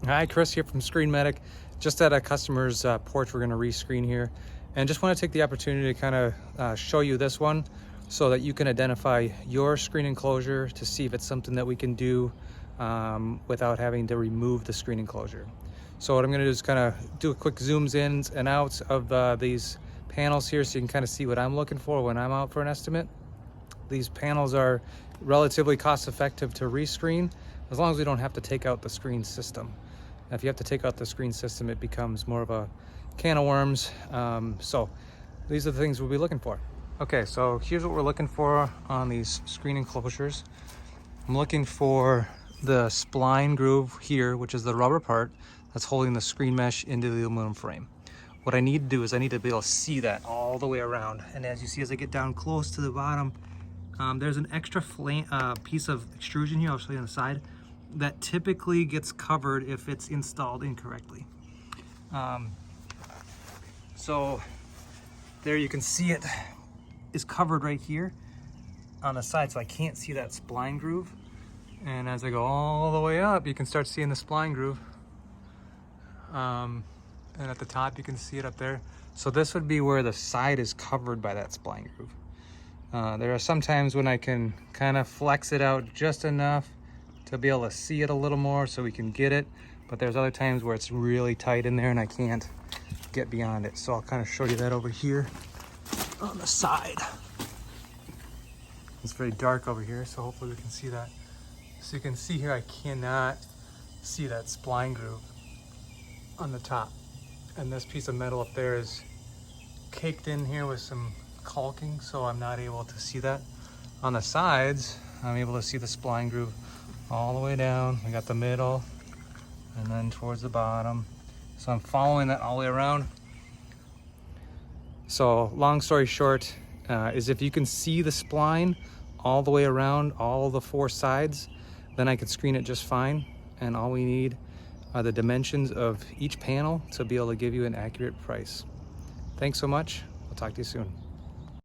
Hi, Chris here from Screen Medic. Just at a customer's porch, we're going to rescreen here, and just want to take the opportunity to kind of show you this one so that you can identify your screen enclosure to see if it's something that we can do without having to remove the screen enclosure. So what I'm going to do is kind of do a quick zooms in and out of these panels here so you can kind of see what I'm looking for when I'm out for an estimate. These panels are relatively cost effective to rescreen as long as we don't have to take out the screen system. If you have to take out the screen system, it becomes more of a can of worms. So these are the things we'll be looking for. Okay, so here's what we're looking for on these screen enclosures. I'm looking for the spline groove here, which is the rubber part that's holding the screen mesh into the aluminum frame. What I need to do is I need to be able to see that all the way around. And as you see, as I get down close to the bottom, there's an extra piece of extrusion here, I'll show you on the side, that typically gets covered if it's installed incorrectly. So there you can see it is covered right here on the side, so I can't see that spline groove. And as I go all the way up, you can start seeing the spline groove. And at the top, you can see it up there. So this would be where the side is covered by that spline groove. There are some times when I can kind of flex it out just enough to be able to see it a little more so we can get it, but there's other times where it's really tight in there and I can't get beyond it. So I'll kind of show you that over here on the side. It's very dark over here, so hopefully we can see that. So you can see here I cannot see that spline groove on the top, and this piece of metal up there is caked in here with some caulking, so I'm not able to see that. On the sides, I'm able to see the spline groove all the way down. We got the middle and then towards the bottom. So I'm following that all the way around. So long story short is if you can see the spline all the way around all the four sides, then I could screen it just fine. And all we need are the dimensions of each panel to be able to give you an accurate price. Thanks so much. We'll talk to you soon.